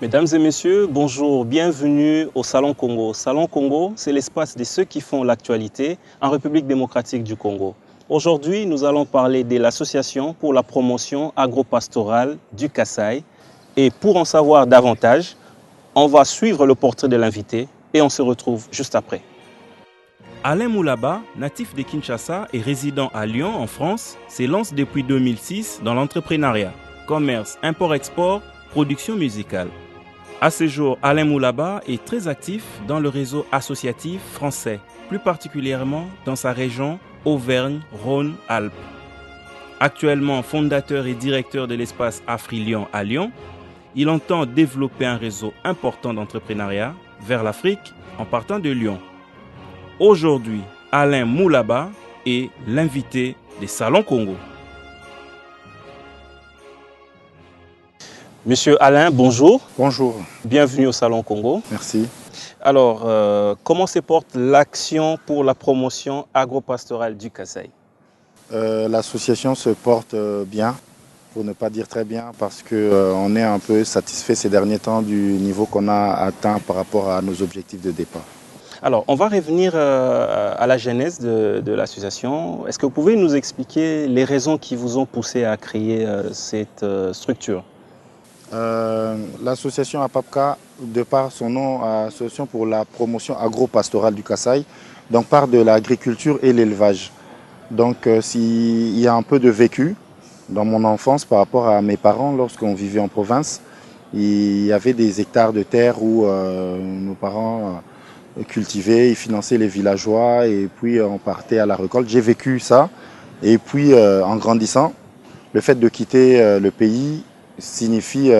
Mesdames et messieurs, bonjour, bienvenue au Salon Congo. Salon Congo, c'est l'espace de ceux qui font l'actualité en République démocratique du Congo. Aujourd'hui, nous allons parler de l'Association pour la promotion agro-pastorale du Kasaï. Et pour en savoir davantage, on va suivre le portrait de l'invité et on se retrouve juste après. Alain Moulaba, natif de Kinshasa et résident à Lyon en France, s'élance depuis 2006 dans l'entrepreneuriat, commerce, import-export, production musicale. À ce jour, Alain Moulaba est très actif dans le réseau associatif français, plus particulièrement dans sa région Auvergne-Rhône-Alpes. Actuellement fondateur et directeur de l'espace Afri-Lyon à Lyon, il entend développer un réseau important d'entrepreneuriat vers l'Afrique en partant de Lyon. Aujourd'hui, Alain Moulaba est l'invité des Salons Congo. Monsieur Alain, bonjour. Bonjour. Bienvenue au Salon Congo. Merci. Alors, comment se porte l'action pour la promotion agro-pastorale du Kasaï? L'association se porte bien, pour ne pas dire très bien, parce qu'on est un peu satisfait ces derniers temps du niveau qu'on a atteint par rapport à nos objectifs de départ. Alors, on va revenir à la genèse de l'association. Est-ce que vous pouvez nous expliquer les raisons qui vous ont poussé à créer cette structure? L'association APAPCA, de par son nom, Association pour la promotion agro-pastorale du Kasaï, donc part de l'agriculture et l'élevage. Donc il y a un peu de vécu dans mon enfance par rapport à mes parents lorsqu'on vivait en province. Il y avait des hectares de terre où nos parents cultivaient, ils finançaient les villageois et puis on partait à la récolte. J'ai vécu ça et puis en grandissant, le fait de quitter le pays signifie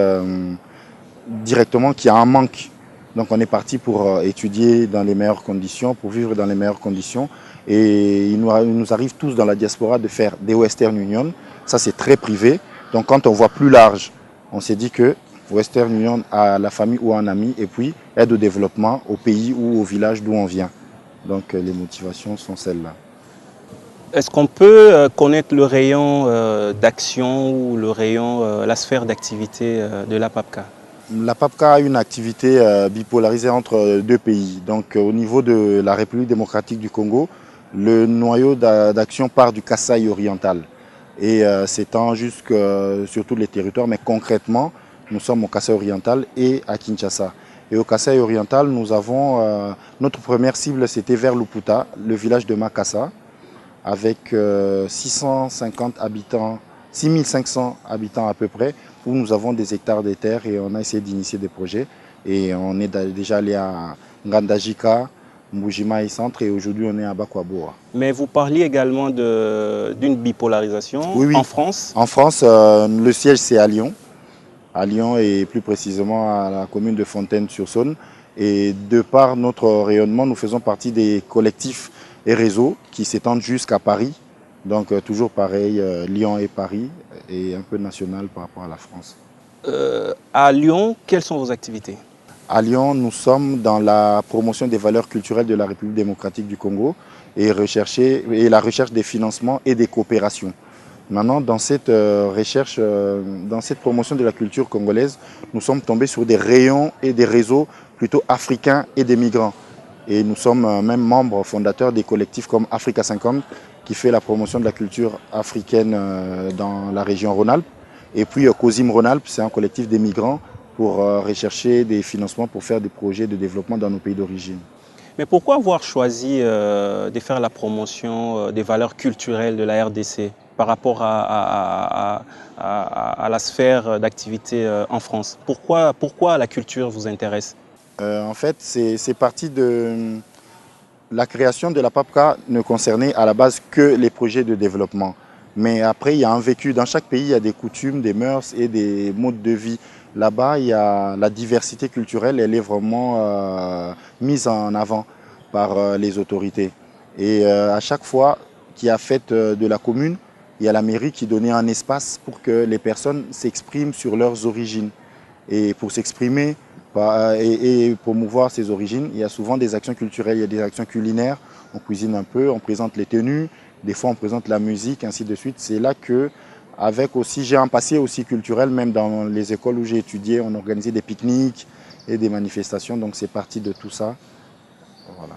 directement qu'il y a un manque. Donc on est parti pour étudier dans les meilleures conditions, pour vivre dans les meilleures conditions. Et il nous arrive tous dans la diaspora de faire des Western Union. Ça c'est très privé. Donc quand on voit plus large, on s'est dit que Western Union à la famille ou à un ami et puis aide au développement au pays ou au village d'où on vient. Donc les motivations sont celles-là. Est-ce qu'on peut connaître le rayon d'action ou le rayon, la sphère d'activité de l'APAPCA? L'APAPCA a une activité bipolarisée entre deux pays. Donc au niveau de la République démocratique du Congo, le noyau d'action part du Kasaï oriental et s'étend sur tous les territoires. Mais concrètement, nous sommes au Kasaï oriental et à Kinshasa. Et au Kasaï oriental, nous avons notre première cible, c'était vers Luputa, le village de Makassa, avec 650 habitants, 6500 habitants à peu près, où nous avons des hectares de terre et on a essayé d'initier des projets. Et on est déjà allé à Ngandajika, Mbujima et Centre, et aujourd'hui on est à Bakwaboa. Mais vous parliez également d'une bipolarisation Oui. En France. En France, le siège c'est à Lyon et plus précisément à la commune de Fontaine-sur-Saône. Et de par notre rayonnement, nous faisons partie des collectifs et réseaux qui s'étendent jusqu'à Paris. Donc toujours pareil, Lyon et Paris, et un peu national par rapport à la France. À Lyon, quelles sont vos activités? À Lyon, nous sommes dans la promotion des valeurs culturelles de la République démocratique du Congo et la recherche des financements et des coopérations. Maintenant, dans cette recherche, dans cette promotion de la culture congolaise, nous sommes tombés sur des rayons et des réseaux plutôt africains et des migrants. Et nous sommes même membres fondateurs des collectifs comme Africa 50, qui fait la promotion de la culture africaine dans la région Rhône-Alpes. Et puis COSIM Rhône-Alpes, c'est un collectif des migrants pour rechercher des financements pour faire des projets de développement dans nos pays d'origine. Mais pourquoi avoir choisi de faire la promotion des valeurs culturelles de la RDC par rapport à la sphère d'activité en France? Pourquoi la culture vous intéresse? En fait, c'est parti de la création de la PAPCA ne concernait à la base que les projets de développement. Mais après, il y a un vécu. Dans chaque pays, il y a des coutumes, des mœurs et des modes de vie. Là-bas, il y a la diversité culturelle, elle est vraiment mise en avant par les autorités. Et à chaque fois qu'il y a fête de la commune, il y a la mairie qui donnait un espace pour que les personnes s'expriment sur leurs origines. Et pour s'exprimer et promouvoir ses origines, il y a souvent des actions culturelles, il y a des actions culinaires, on cuisine un peu, on présente les tenues, des fois on présente la musique, ainsi de suite. C'est là que Avec aussi, j'ai un passé aussi culturel, même dans les écoles où j'ai étudié, on organisait des pique-niques et des manifestations, donc c'est parti de tout ça. Voilà.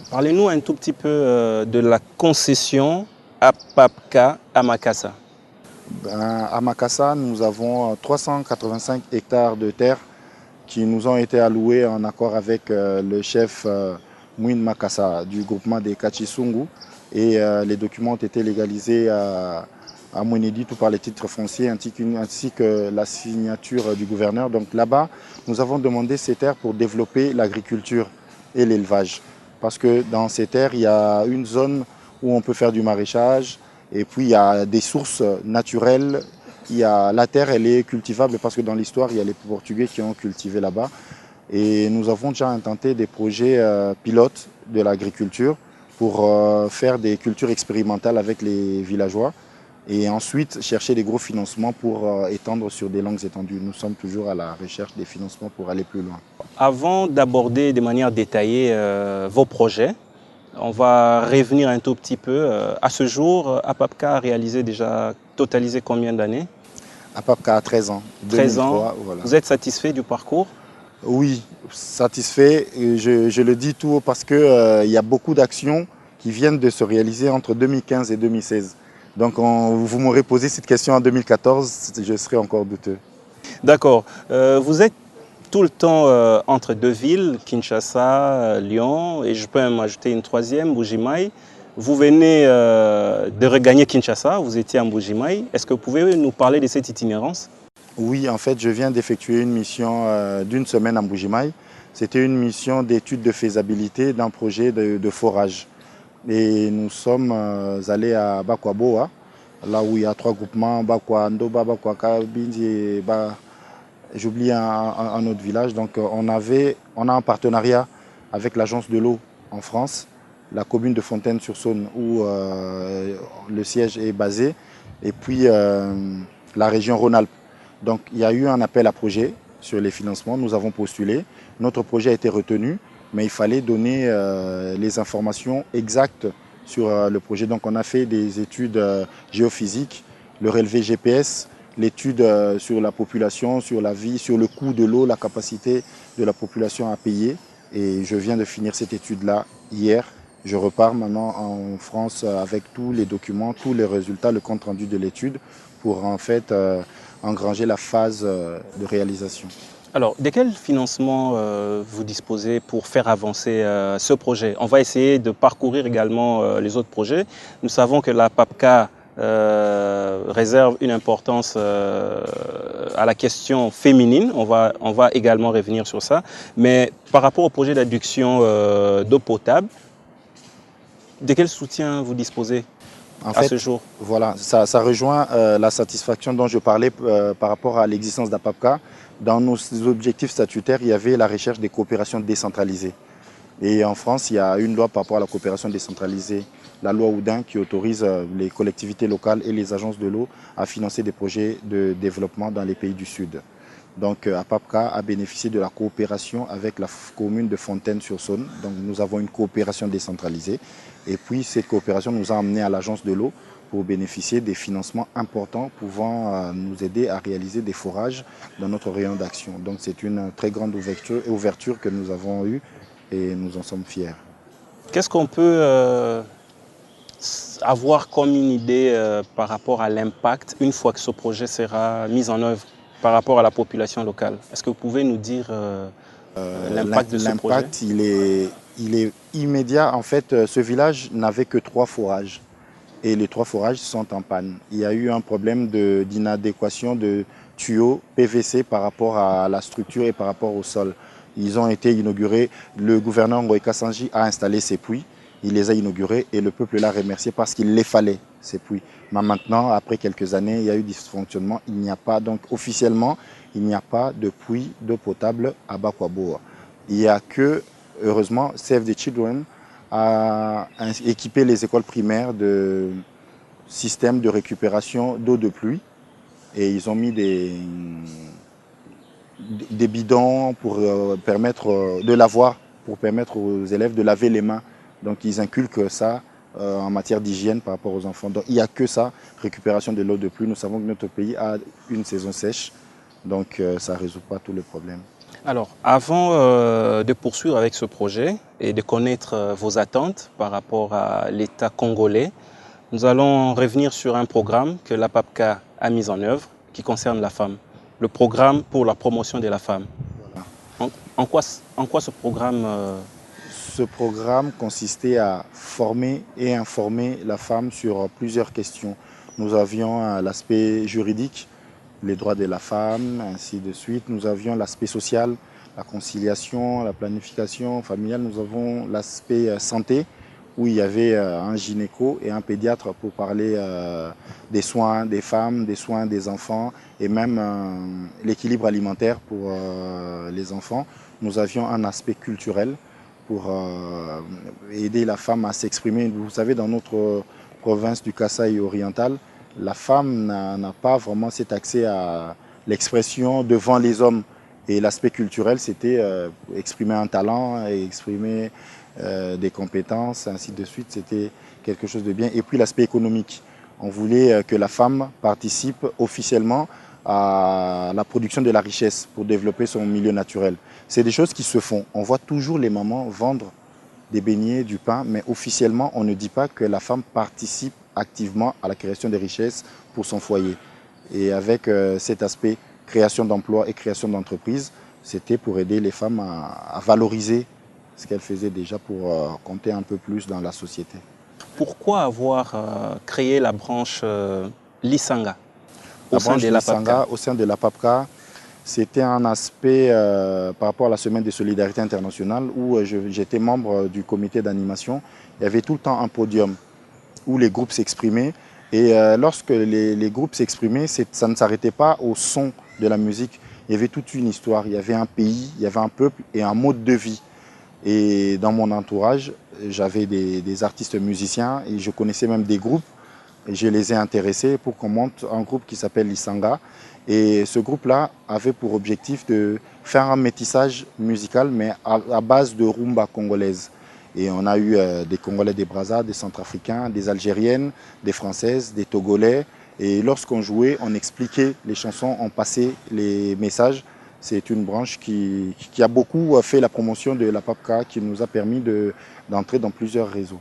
Parlez-nous un tout petit peu de la concession APAPCA à Makassar. À Makassar, nous avons 385 hectares de terre qui nous ont été alloués en accord avec le chef Mouine Makassa du groupement des Kachisungu. Et les documents ont été légalisés à Mouinedi, tout par les titres fonciers ainsi que la signature du gouverneur. Donc là-bas, nous avons demandé ces terres pour développer l'agriculture et l'élevage. Parce que dans ces terres, il y a une zone où on peut faire du maraîchage et puis il y a des sources naturelles. La terre, elle est cultivable parce que dans l'histoire, il y a les Portugais qui ont cultivé là-bas. Et nous avons déjà intenté des projets pilotes de l'agriculture pour faire des cultures expérimentales avec les villageois et ensuite chercher des gros financements pour étendre sur des longues étendues. Nous sommes toujours à la recherche des financements pour aller plus loin. Avant d'aborder de manière détaillée vos projets, on va revenir un tout petit peu. À ce jour, APAPCA a réalisé déjà, totalisé combien d'années? APAPCA a 13 ans. 13 ans. 2003, voilà. Vous êtes satisfait du parcours? Oui, satisfait. Je le dis tout haut parce qu'il y a beaucoup d'actions qui viennent de se réaliser entre 2015 et 2016. Donc vous m'aurez posé cette question en 2014, je serais encore douteux. D'accord. Vous êtes tout le temps entre deux villes, Kinshasa, Lyon, et je peux même ajouter une troisième, Mbuji-Mayi. Vous venez de regagner Kinshasa, vous étiez à Mbuji-Mayi. Est-ce que vous pouvez nous parler de cette itinérance? Oui, en fait, je viens d'effectuer une mission d'une semaine à Mbuji-Mayi. C'était une mission d'étude de faisabilité d'un projet de forage. Et nous sommes allés à Bakwa-Boa, là où il y a 3 groupements, Bakwa Ndoba, Bakwa Kabindi et j'oublie un autre village. Donc on a un partenariat avec l'agence de l'eau en France, la commune de Fontaine-sur-Saône où le siège est basé, et puis la région Rhône-Alpes. Donc il y a eu un appel à projet sur les financements, nous avons postulé, notre projet a été retenu, mais il fallait donner les informations exactes sur le projet. Donc on a fait des études géophysiques, le relevé GPS, l'étude sur la population, sur la vie, sur le coût de l'eau, la capacité de la population à payer. Et je viens de finir cette étude-là hier. Je repars maintenant en France avec tous les documents, tous les résultats, le compte-rendu de l'étude pour en fait engranger la phase de réalisation. Alors, de quel financement vous disposez pour faire avancer ce projet? On va essayer de parcourir également les autres projets. Nous savons que la PAPCA réserve une importance à la question féminine. On va également revenir sur ça. Mais par rapport au projet d'adduction d'eau potable, de quel soutien vous disposez à ce jour? Voilà, ça rejoint la satisfaction dont je parlais par rapport à l'existence d'APAPCA. Dans nos objectifs statutaires, il y avait la recherche des coopérations décentralisées. Et en France, il y a une loi par rapport à la coopération décentralisée, la loi Oudin, qui autorise les collectivités locales et les agences de l'eau à financer des projets de développement dans les pays du Sud. Donc APAPCA a bénéficié de la coopération avec la commune de Fontaine-sur-Saône. Donc nous avons une coopération décentralisée. Et puis cette coopération nous a amené à l'agence de l'eau pour bénéficier des financements importants pouvant nous aider à réaliser des forages dans notre rayon d'action. Donc c'est une très grande ouverture que nous avons eue et nous en sommes fiers. Qu'est-ce qu'on peut avoir comme une idée par rapport à l'impact une fois que ce projet sera mis en œuvre par rapport à la population locale? Est-ce que vous pouvez nous dire l'impact de ce projet? L'impact, il est immédiat. En fait, ce village n'avait que 3 forages. Et les 3 forages sont en panne. Il y a eu un problème d'inadéquation de tuyaux PVC par rapport à la structure et par rapport au sol. Ils ont été inaugurés. Le gouverneur Ngoïka Sanji a installé ces puits. Il les a inaugurés et le peuple l'a remercié parce qu'il les fallait, ces puits. Mais maintenant, après quelques années, il y a eu dysfonctionnement. Il n'y a pas, donc officiellement, il n'y a pas de puits d'eau potable à Bakwa-Boa. Il n'y a que, heureusement, Save the Children a équipé les écoles primaires de systèmes de récupération d'eau de pluie. Et ils ont mis des bidons pour permettre de lavoir, pour permettre aux élèves de laver les mains. Donc ils inculquent ça en matière d'hygiène par rapport aux enfants. Donc il n'y a que ça, récupération de l'eau de pluie. Nous savons que notre pays a une saison sèche, donc ça ne résout pas tous les problèmes. Alors, avant de poursuivre avec ce projet et de connaître vos attentes par rapport à l'État congolais, nous allons revenir sur un programme que l'APAPCA a mis en œuvre qui concerne la femme, le programme pour la promotion de la femme. Voilà. En quoi ce programme Ce programme consistait à former et informer la femme sur plusieurs questions. Nous avions l'aspect juridique, les droits de la femme, ainsi de suite. Nous avions l'aspect social, la conciliation, la planification familiale. Nous avons l'aspect santé, où il y avait un gynéco et un pédiatre pour parler des soins des femmes, des soins des enfants et même l'équilibre alimentaire pour les enfants. Nous avions un aspect culturel pour aider la femme à s'exprimer. Vous savez, dans notre province du Kasaï oriental, la femme n'a pas vraiment cet accès à l'expression devant les hommes. Et l'aspect culturel, c'était exprimer un talent, et exprimer des compétences, ainsi de suite. C'était quelque chose de bien. Et puis l'aspect économique. On voulait que la femme participe officiellement à la production de la richesse pour développer son milieu naturel. C'est des choses qui se font. On voit toujours les mamans vendre des beignets, du pain, mais officiellement, on ne dit pas que la femme participe activement à la création des richesses pour son foyer. Et avec cet aspect création d'emplois et création d'entreprises, c'était pour aider les femmes à valoriser ce qu'elles faisaient déjà pour compter un peu plus dans la société. Pourquoi avoir créé la branche Lisanga au sein de l'APAPCA? Au sein de l'APAPCA, c'était un aspect par rapport à la semaine de solidarité internationale où j'étais membre du comité d'animation. Il y avait tout le temps un podium où les groupes s'exprimaient. Et lorsque les groupes s'exprimaient, ça ne s'arrêtait pas au son de la musique. Il y avait toute une histoire, il y avait un pays, il y avait un peuple et un mode de vie. Et dans mon entourage, j'avais des artistes musiciens et je connaissais même des groupes. Et je les ai intéressés pour qu'on monte un groupe qui s'appelle Lisanga. Et ce groupe-là avait pour objectif de faire un métissage musical, mais à base de rumba congolaise. Et on a eu des Congolais, des Brazza, des Centrafricains, des Algériennes, des Françaises, des Togolais. Et lorsqu'on jouait, on expliquait les chansons, on passait les messages. C'est une branche qui a beaucoup fait la promotion de l'APAPCA, qui nous a permis d'entrer dans plusieurs réseaux.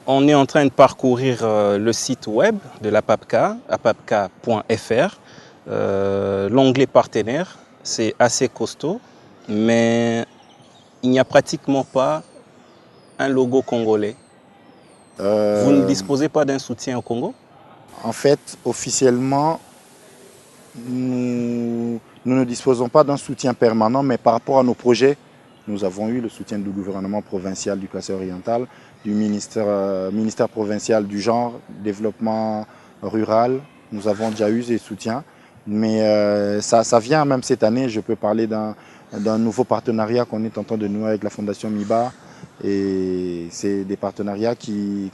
On est en train de parcourir le site web de l'APAPCA, apapca.fr. L'onglet partenaire, c'est assez costaud, mais il n'y a pratiquement pas un logo congolais. Vous ne disposez pas d'un soutien au Congo? En fait, officiellement, nous ne disposons pas d'un soutien permanent, mais par rapport à nos projets, nous avons eu le soutien du gouvernement provincial du Kasaï oriental, du ministère provincial du genre, développement rural. Nous avons déjà eu des soutiens, mais ça vient même cette année. Je peux parler d'un nouveau partenariat qu'on est en train de nouer avec la Fondation MIBA. Et c'est des partenariats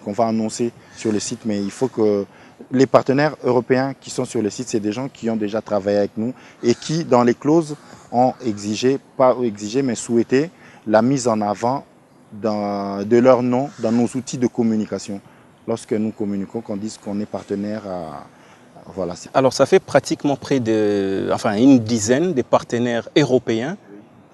qu'on va annoncer sur le site, mais il faut que les partenaires européens qui sont sur le site, c'est des gens qui ont déjà travaillé avec nous et qui, dans les clauses, ont exigé, pas exigé, mais souhaité la mise en avant de leur nom dans nos outils de communication. Lorsque nous communiquons, qu'on dise qu'on est partenaire voilà. Alors ça fait pratiquement une dizaine de partenaires européens.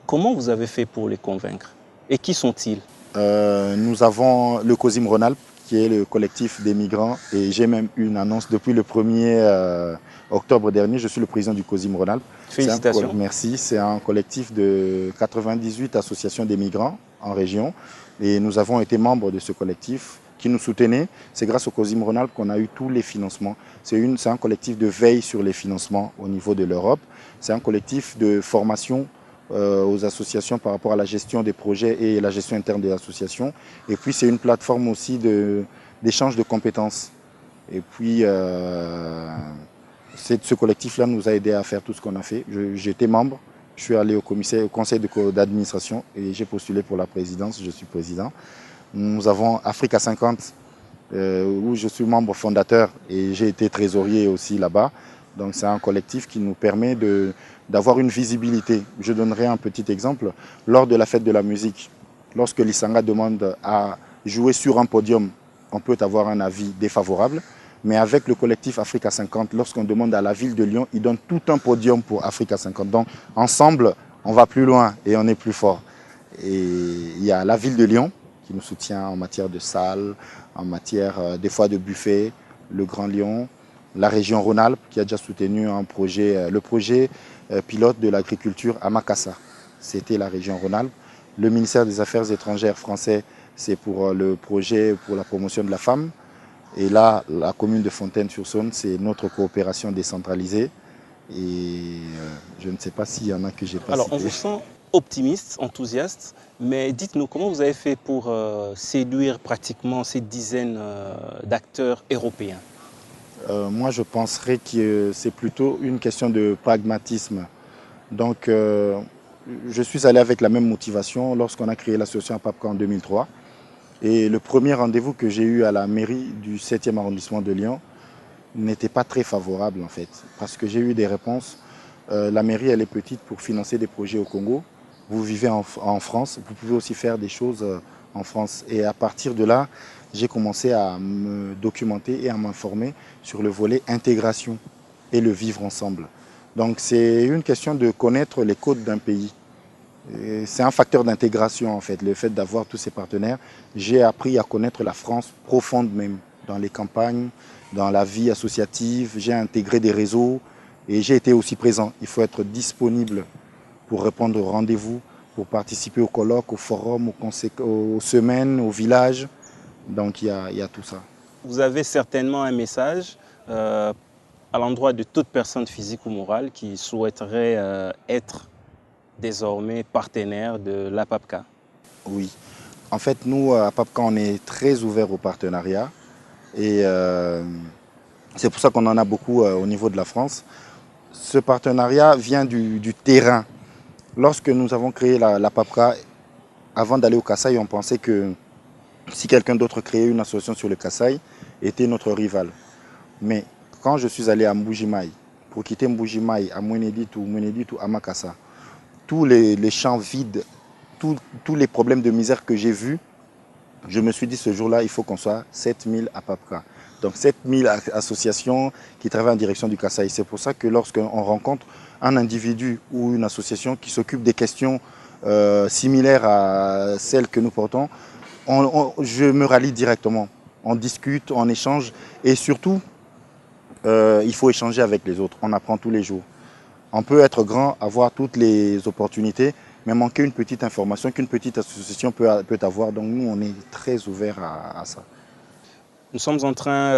Comment vous avez fait pour les convaincre? Et qui sont-ils? Nous avons le COSIM Rhône-Alpes, qui est le collectif des migrants. Et j'ai même eu une annonce depuis le 1er octobre dernier. Je suis le président du COSIM Rhône-Alpes. Félicitations. Merci. C'est un collectif de 98 associations des migrants en région. Et nous avons été membres de ce collectif qui nous soutenait. C'est grâce au COSIM Rhône-Alpes qu'on a eu tous les financements. C'est un collectif de veille sur les financements au niveau de l'Europe. C'est un collectif de formation aux associations par rapport à la gestion des projets et la gestion interne des associations. Et puis c'est une plateforme aussi d'échange de compétences. Et puis ce collectif-là nous a aidé à faire tout ce qu'on a fait. J'étais membre, je suis allé au conseil d'administration et j'ai postulé pour la présidence, je suis président. Nous avons Africa 50, où je suis membre fondateur et j'ai été trésorier aussi là-bas. Donc c'est un collectif qui nous permet d'avoir une visibilité. Je donnerai un petit exemple. Lors de la fête de la musique, lorsque Lisanga demande à jouer sur un podium, on peut avoir un avis défavorable. Mais avec le collectif Africa 50, lorsqu'on demande à la ville de Lyon, ils donnent tout un podium pour Africa 50. Donc ensemble, on va plus loin et on est plus fort. Et il y a la ville de Lyon qui nous soutient en matière de salles, en matière des fois de buffet, le Grand Lyon, la région Rhône-Alpes qui a déjà soutenu un projet, le projet pilote de l'agriculture à Makassar. C'était la région Rhône-Alpes. Le ministère des Affaires étrangères français, c'est pour le projet pour la promotion de la femme. Et là, la commune de Fontaine-sur-Saône, c'est notre coopération décentralisée. Et je ne sais pas s'il y en a que j'ai pas Alors, cité. on vous sent optimiste, enthousiaste, mais dites-nous, comment vous avez fait pour séduire pratiquement ces dizaines d'acteurs européens? Moi, je penserais que c'est plutôt une question de pragmatisme. Donc, je suis allé avec la même motivation lorsqu'on a créé l'association APAPCA en 2003. Et le premier rendez-vous que j'ai eu à la mairie du 7e arrondissement de Lyon n'était pas très favorable en fait. Parce que j'ai eu des réponses. La mairie, elle est petite pour financer des projets au Congo. Vous vivez en France, vous pouvez aussi faire des choses en France. Et à partir de là, j'ai commencé à me documenter et à m'informer sur le volet intégration et le vivre ensemble. Donc c'est une question de connaître les codes d'un pays. C'est un facteur d'intégration en fait, le fait d'avoir tous ces partenaires. J'ai appris à connaître la France profonde même, dans les campagnes, dans la vie associative. J'ai intégré des réseaux et j'ai été aussi présent. Il faut être disponible pour répondre aux rendez-vous, pour participer aux colloques, aux forums, aux semaines, aux villages. Donc il y a tout ça. Vous avez certainement un message à l'endroit de toute personne physique ou morale qui souhaiterait être désormais partenaire de l'APAPCA. Oui. En fait, nous, à APAPCA, on est très ouverts au partenariat. Et c'est pour ça qu'on en a beaucoup au niveau de la France. Ce partenariat vient du terrain. Lorsque nous avons créé la PAPCA, avant d'aller au Kasaï, on pensait que si quelqu'un d'autre créait une association sur le Kasaï, était notre rival. Mais quand je suis allé à Mbujimaï, pour quitter Mbujimaï à Mwenedit ou à Makassar, tous les champs vides, tous les problèmes de misère que j'ai vus, je me suis dit ce jour-là, il faut qu'on soit 7000 à PAPCA. Donc 7000 associations qui travaillent en direction du Kasaï. C'est pour ça que lorsqu'on rencontre un individu ou une association qui s'occupe des questions similaires à celles que nous portons, je me rallie directement. On discute, on échange et surtout, il faut échanger avec les autres. On apprend tous les jours. On peut être grand, avoir toutes les opportunités, mais manquer une petite information qu'une petite association peut avoir. Donc nous, on est très ouverts à ça. Nous sommes en train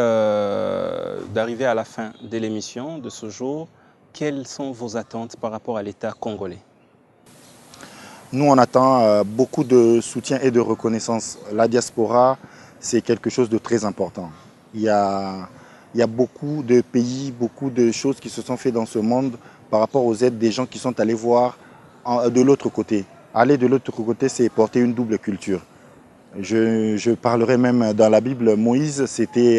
d'arriver à la fin de l'émission de ce jour. Quelles sont vos attentes par rapport à l'État congolais? Nous, on attend beaucoup de soutien et de reconnaissance. La diaspora, c'est quelque chose de très important. Il y a beaucoup de pays, beaucoup de choses qui se sont faites dans ce monde par rapport aux aides des gens qui sont allés voir de l'autre côté. Aller de l'autre côté, c'est porter une double culture. Je parlerai même dans la Bible, Moïse, c'était,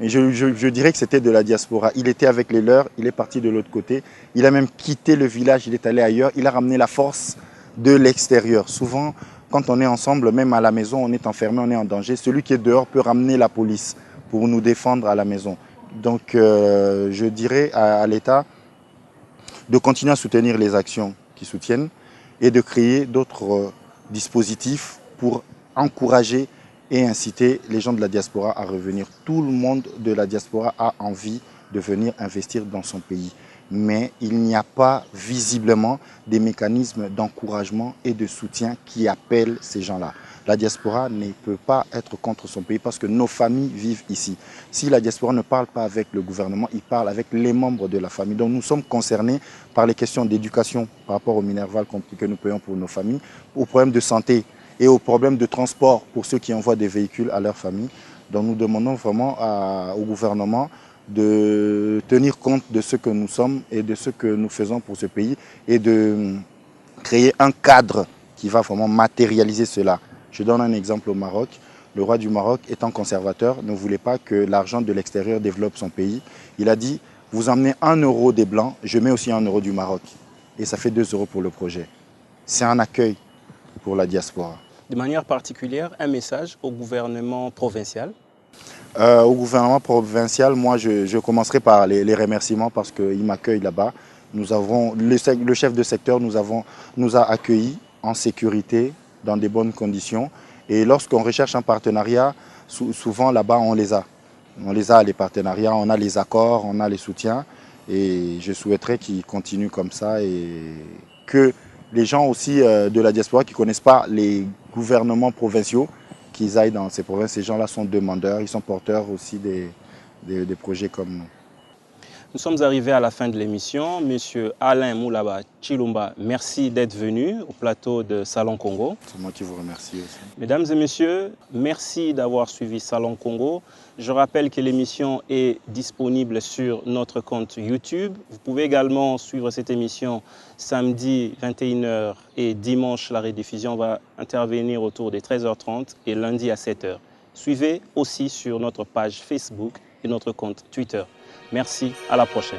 je dirais que c'était de la diaspora. Il était avec les leurs, il est parti de l'autre côté. Il a même quitté le village, il est allé ailleurs. Il a ramené la force de l'extérieur. Souvent, quand on est ensemble, même à la maison, on est enfermé, on est en danger. Celui qui est dehors peut ramener la police pour nous défendre à la maison. Donc, je dirais à l'État de continuer à soutenir les actions qui soutiennent et de créer d'autres dispositifs pour encourager et inciter les gens de la diaspora à revenir. Tout le monde de la diaspora a envie de venir investir dans son pays. Mais il n'y a pas visiblement des mécanismes d'encouragement et de soutien qui appellent ces gens-là. La diaspora ne peut pas être contre son pays parce que nos familles vivent ici. Si la diaspora ne parle pas avec le gouvernement, il parle avec les membres de la famille. Donc nous sommes concernés par les questions d'éducation par rapport au Minerval que nous payons pour nos familles, aux problèmes de santé et aux problèmes de transport pour ceux qui envoient des véhicules à leur famille. Donc nous demandons vraiment au gouvernement de tenir compte de ce que nous sommes et de ce que nous faisons pour ce pays et de créer un cadre qui va vraiment matérialiser cela. Je donne un exemple au Maroc. Le roi du Maroc, étant conservateur, ne voulait pas que l'argent de l'extérieur développe son pays. Il a dit, vous emmenez 1 euro des Blancs, je mets aussi 1 euro du Maroc. Et ça fait 2 euros pour le projet. C'est un accueil pour la diaspora. De manière particulière, un message au gouvernement provincial? Au gouvernement provincial, moi, je commencerai par les remerciements parce qu'il m'accueille là-bas. Nous avons, le chef de secteur nous a accueillis en sécurité, dans de bonnes conditions. Et lorsqu'on recherche un partenariat, souvent là-bas, on les a. On les a, les partenariats, on a les accords, on a les soutiens. Et je souhaiterais qu'ils continuent comme ça et que les gens aussi de la diaspora qui ne connaissent pas les gouvernements provinciaux, qu'ils aillent dans ces provinces. Ces gens-là sont demandeurs, ils sont porteurs aussi des projets comme nous. Nous sommes arrivés à la fin de l'émission. Monsieur Alain Moulaba Chilumba, merci d'être venu au plateau de Salon Congo. C'est moi qui vous remercie aussi. Mesdames et messieurs, merci d'avoir suivi Salon Congo. Je rappelle que l'émission est disponible sur notre compte YouTube. Vous pouvez également suivre cette émission samedi 21h et dimanche, la rediffusion va intervenir autour des 13h30 et lundi à 7h. Suivez aussi sur notre page Facebook et notre compte Twitter. Merci, à la prochaine.